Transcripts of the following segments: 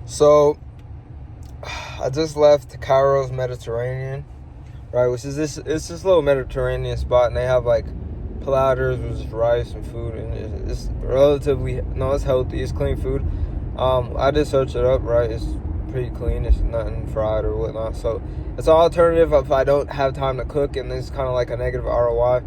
So I just left Cairo's Mediterranean, right? Which is it's this little Mediterranean spot, and they have like platters with just rice and food, and it's relatively it's healthy, it's clean food. I did search it up, right? It's pretty clean. It's nothing fried or whatnot. So it's an alternative if I don't have time to cook, and it's kind of like a negative ROI.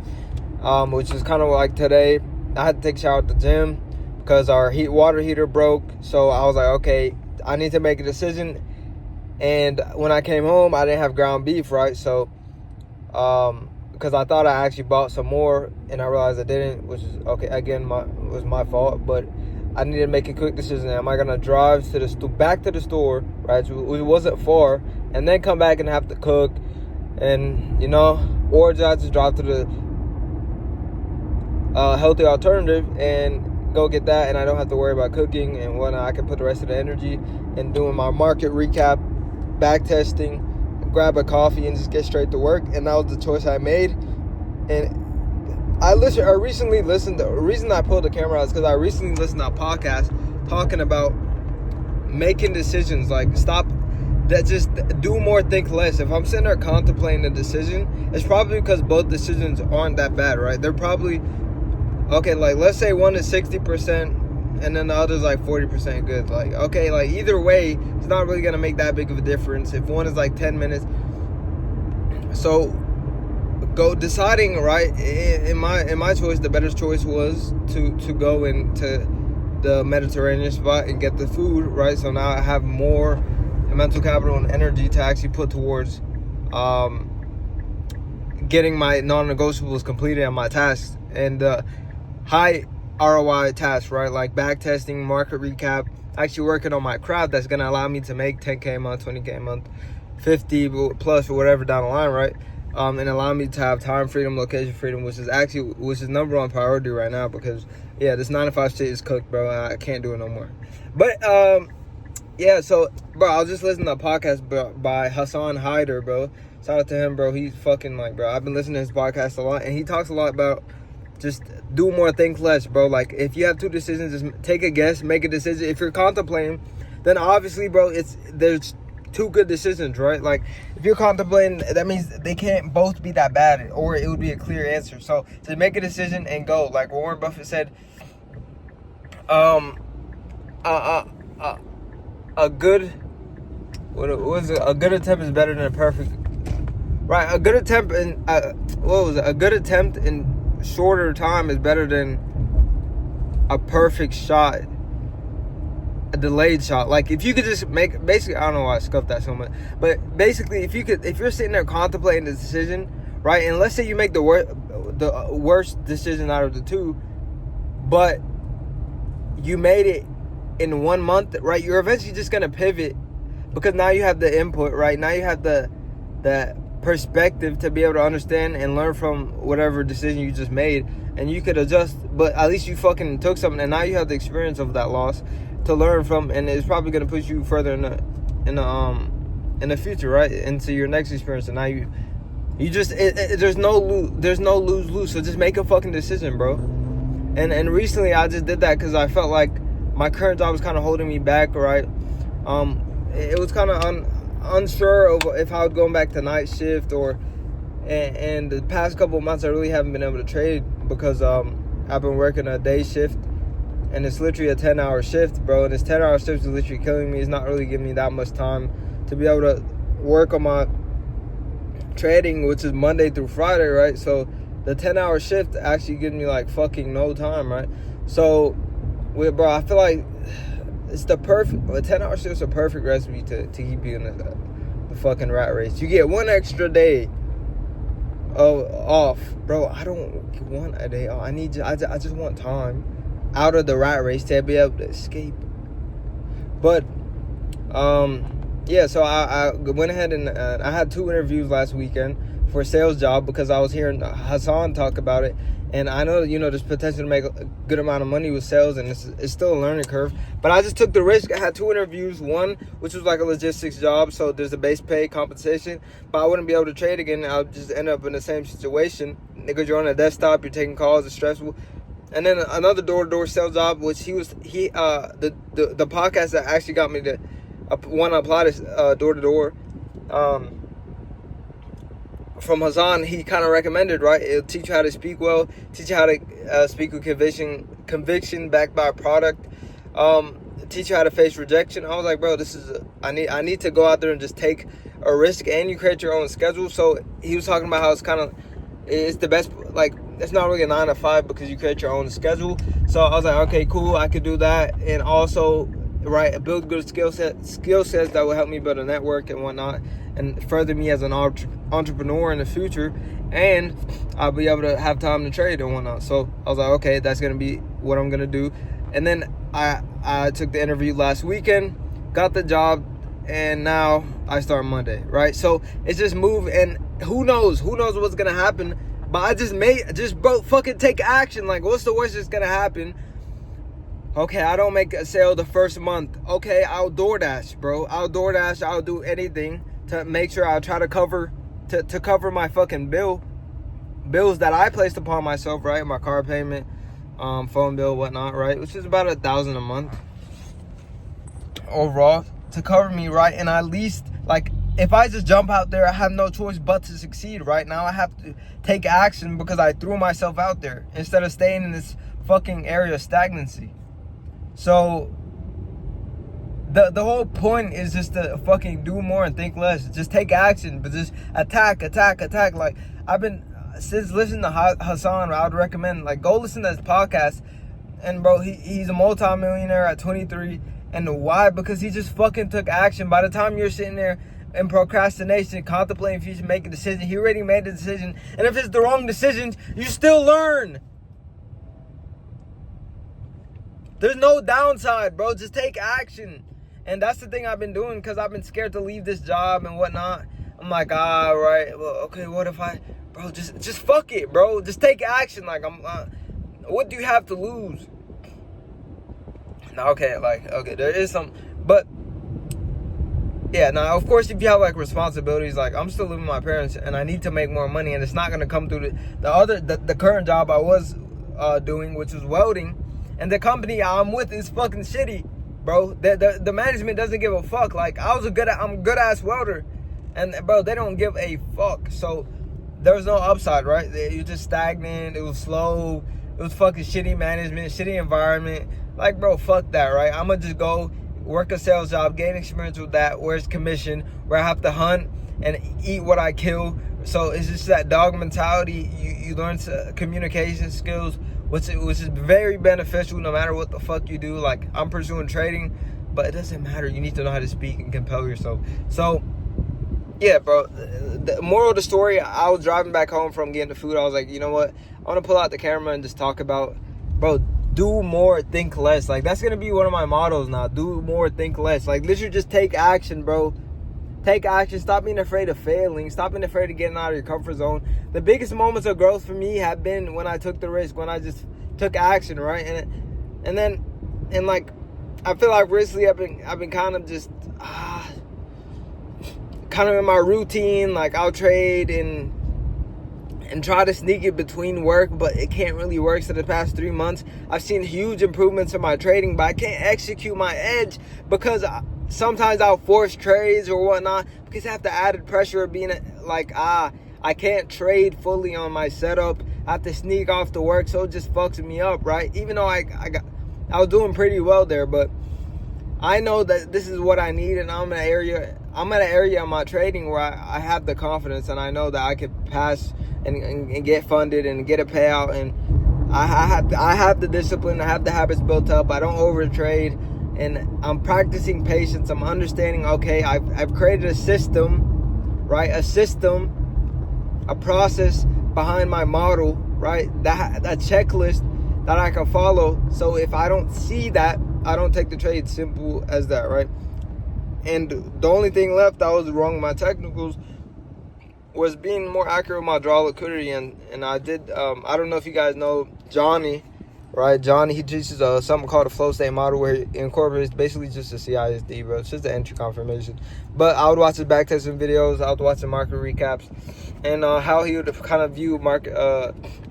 Which is kind of like today. I had to take a shower at the gym because our water heater broke. So I was like, okay, I need to make a decision. And when I came home, I didn't have ground beef, right? So, because I thought I actually bought some more, and I realized I didn't, which is okay. Again, was my fault, but I needed to make a quick decision. Am I gonna drive to back to the store, right? So it wasn't far, and then come back and have to cook, and or just drive to the healthy alternative and go get that, and I don't have to worry about cooking and whatnot. I can put the rest of the energy in doing my market recap, back testing, grab a coffee, and just get straight to work. And that was the choice I made. And I recently listened. The reason I pulled the camera out is because I recently listened to a podcast talking about making decisions. Like, just do more, think less. If I'm sitting there contemplating a decision, it's probably because both decisions aren't that bad, right? They're probably okay. Like, let's say one is 60%. And then the other's like 40% good. Like, okay, like either way, it's not really gonna make that big of a difference if one is like 10 minutes. So go deciding, right? In my choice, the better choice was to go into the Mediterranean spot and get the food, right? So now I have more mental capital and energy to actually put towards getting my non-negotiables completed on my tasks and high ROI tasks, right? Like back testing, market recap, actually working on my craft that's going to allow me to make 10K a month, 20K a month, 50 plus or whatever down the line, right? And allow me to have time freedom, location freedom, which is number one priority right now, because this 9 to 5 shit is cooked, bro. I can't do it no more. But so bro, I was just listening to a podcast by Hassan Hyder, bro. Shout out to him, bro. He's fucking bro, I've been listening to his podcast a lot, and he talks a lot about just do more, think less, bro. Like, if you have two decisions, just take a guess, make a decision. If you're contemplating, then obviously, bro, there's two good decisions, right? Like, if you're contemplating, that means they can't both be that bad, or it would be a clear answer. So make a decision and go. Like Warren Buffett said, a good a good attempt is better than a perfect, right? A good attempt a good attempt in shorter time is better than a perfect shot, a delayed shot. Like, if you could just make, basically, I don't know why I scuffed that so much, but basically, if you're sitting there contemplating the decision, right, and let's say you make the worst decision out of the two, but you made it in 1 month, right, you're eventually just gonna pivot, because now you have the input, right? Now you have the perspective to be able to understand and learn from whatever decision you just made, and you could adjust. But at least you fucking took something, and now you have the experience of that loss to learn from, and it's probably going to push you further in the future, right, into your next experience. And now you just there's no lose. So just make a fucking decision, bro. And recently I just did that because I felt like my current job was kind of holding me back, right? It was kind of unsure of if I was going back to night shift and the past couple of months I really haven't been able to trade because I've been working a day shift, and it's literally a 10-hour shift, bro, and this 10-hour shift is literally killing me. It's not really giving me that much time to be able to work on my trading, which is Monday through Friday, right? So the 10-hour shift actually gives me like fucking no time, right? So bro, I feel like it's the 10-hour shift is a perfect recipe to keep you in the fucking rat race. You get one extra day off, bro. I don't want a day off. I just want time out of the rat race to be able to escape. But so I went ahead and I had 2 interviews last weekend for a sales job because I was hearing Hassan talk about it. And I know, there's potential to make a good amount of money with sales, and it's still a learning curve. But I just took the risk. I had 2 interviews. One, which was like a logistics job, so there's a base pay compensation. But I wouldn't be able to trade again. I would just end up in the same situation. Because you're on a desktop, you're taking calls, it's stressful. And then another door-to-door sales job, which the podcast that actually got me to one I applied is door to door. From Hassan, he kind of recommended, right? It'll teach you how to speak well, teach you how to speak with conviction backed by a product, teach you how to face rejection. I was like, bro, I need to go out there and just take a risk, and you create your own schedule. So he was talking about how it's the best, like, it's not really a 9 to 5 because you create your own schedule. So I was like, okay, cool, I could do that, and also, right, build good skill sets that will help me build a network and whatnot, and further me as an entrepreneur in the future, and I'll be able to have time to trade and whatnot. So I was like, okay, that's gonna be what I'm gonna do. And then I took the interview last weekend, got the job, and now I start Monday, right? So it's just move, and who knows what's gonna happen. But I just bro, fucking take action. Like, what's the worst that's gonna happen? Okay, I don't make a sale the first month. Okay, I'll DoorDash, bro. I'll do anything to make sure I'll try to cover my fucking bills that I placed upon myself, right? My car payment, phone bill, whatnot, right? Which is about $1,000 a month overall to cover me, right? And at least, like, if I just jump out there, I have no choice but to succeed. Right now, I have to take action because I threw myself out there instead of staying in this fucking area of stagnancy. So the whole point is just to fucking do more and think less. Just take action, but just attack. Like, I've been, since listening to Hassan, I would recommend, like, go listen to his podcast. And bro, he's a multi-millionaire at 23. And why? Because he just fucking took action. By the time you're sitting there in procrastination, contemplating if you should make a decision, he already made the decision. And if it's the wrong decision, you still learn. There's no downside, bro. Just take action. And that's the thing I've been doing, because I've been scared to leave this job and whatnot. I'm like, right, well, okay, what if bro, just fuck it, bro. Just take action. Like, what do you have to lose? Now, okay, there is some, but yeah, now, of course, if you have, like, responsibilities, like, I'm still living with my parents, and I need to make more money, and it's not going to come through the current job I was doing, which was welding, and the company I'm with is fucking shitty, bro. The management doesn't give a fuck. Like, I'm a good-ass welder, and, bro, they don't give a fuck. So there's no upside, right? You're just stagnant. It was slow. It was fucking shitty management, shitty environment. Like, bro, fuck that, right? I'm going to just go work a sales job, gain experience with that, where it's commission, where I have to hunt and eat what I kill. So it's just that dog mentality. You learn communication skills, which is very beneficial no matter what the fuck you do. Like, I'm pursuing trading, but it doesn't matter. You need to know how to speak and compel yourself. So, yeah, bro, the moral of the story, I was driving back home from getting the food. I was like, you know what? I want to pull out the camera and just talk about, bro, do more, think less. Like, that's going to be one of my mottos now. Do more, think less. Like, literally just take action, bro. Take action. Stop being afraid of failing. Stop being afraid of getting out of your comfort zone. The biggest moments of growth for me have been when I took the risk, when I just took action, right? And like, I feel like recently I've been kind of just kind of in my routine. Like, I'll trade and try to sneak it between work, but it can't really work. So the past 3 months, I've seen huge improvements in my trading, but I can't execute my edge because sometimes I'll force trades or whatnot because I have the added pressure of being like, I can't trade fully on my setup. I have to sneak off to work, so it just fucks me up, right? Even though I was doing pretty well there, but I know that this is what I need, and I'm at an area in my trading where I have the confidence, and I know that I could pass and get funded and get a payout, and I have the discipline. I have the habits built up. I don't overtrade, and I'm practicing patience. I'm understanding, okay, I've created a system, right? A process behind my model, right? That checklist that I can follow. So if I don't see that, I don't take the trade. Simple as that, right? And the only thing left I was wrong with my technicals was being more accurate with my draw liquidity, and I did, I don't know if you guys know Johnny, right? Johnny, he teaches something called a flow state model, where he incorporates basically just a CISD, bro. It's just an entry confirmation. But I would watch his backtesting videos, I would watch the market recaps, and how he would kind of view market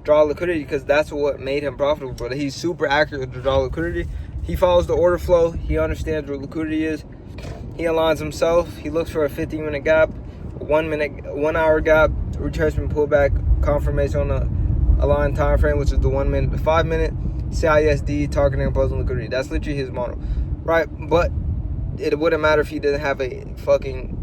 draw liquidity, because that's what made him profitable, brother. He's super accurate with the draw liquidity. He follows the order flow. He understands where liquidity is. He aligns himself. He looks for a 15-minute gap, 1 hour gap, retracement pullback, confirmation on the aligned time frame, which is the 1 minute to 5 minute, CISD, targeting opposing liquidity. That's literally his model, right? But it wouldn't matter if he didn't have a fucking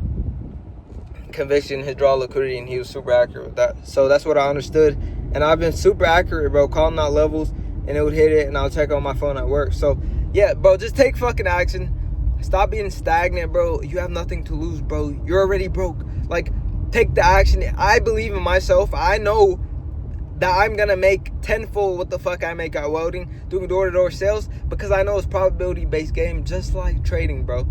conviction, his draw liquidity, and he was super accurate with that. So that's what I understood, and I've been super accurate, bro, calling out levels, and it would hit it, and I'll check on my phone at work. So yeah, bro, just take fucking action. Stop being stagnant, bro. You have nothing to lose, bro. You're already broke. Like, take the action. I believe in myself. I know that I'm gonna make tenfold what the fuck I make out welding, doing door-to-door sales, because I know it's probability-based game, just like trading, bro,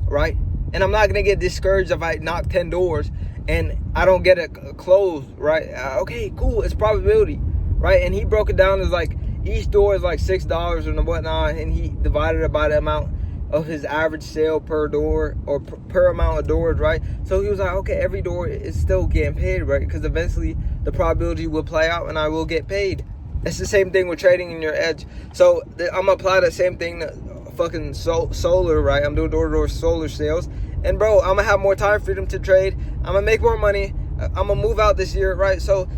right? And I'm not gonna get discouraged if I knock 10 doors and I don't get it closed, right? Okay, cool, it's probability, right? And he broke it down as like each door is like $6 and whatnot, and he divided it by the amount of his average sale per door, or per amount of doors, right? So he was like, okay, every door is still getting paid, right? Because eventually the probability will play out and I will get paid. It's the same thing with trading in your edge. So I'm gonna apply the same thing to fucking solar, right? I'm doing door-to-door solar sales, and bro, I'm gonna have more time freedom to trade. I'm gonna make more money. I'm gonna move out this year, right? So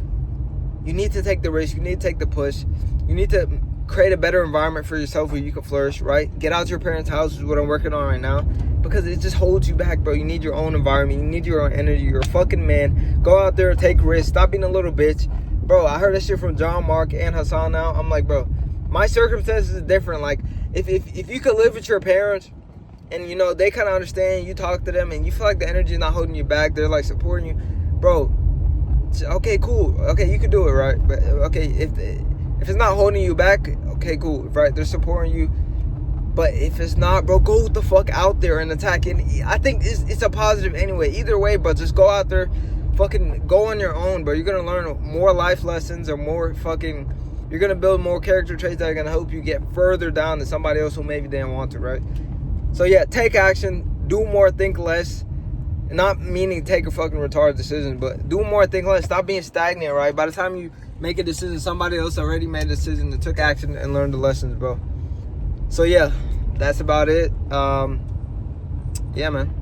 you need to take the risk. You need to take the push. You need to create a better environment for yourself where you can flourish, right? Get out to your parents' house is what I'm working on right now, because it just holds you back, bro. You need your own environment. You need your own energy. You're a fucking man. Go out there and take risks. Stop being a little bitch. Bro, I heard that shit from John, Mark, and Hassan now. I'm like, bro, my circumstances is different. Like, if you could live with your parents and, you know, they kind of understand, you talk to them and you feel like the energy is not holding you back, they're like supporting you, bro, okay, cool. Okay, you can do it, right? But okay, if it's not holding you back, okay, cool, right? They're supporting you. But if it's not, bro, go the fuck out there and attack. And I think it's a positive anyway. Either way, but just go out there, fucking go on your own, bro. You're going to learn more life lessons, or more fucking, you're going to build more character traits that are going to help you get further down than somebody else who maybe didn't want to, right? So yeah, take action, do more, think less. Not meaning take a fucking retarded decision, but do more, think less. Stop being stagnant, right? By the time you make a decision, somebody else already made a decision and took action and learned the lessons, bro. So yeah, that's about it. Yeah, man.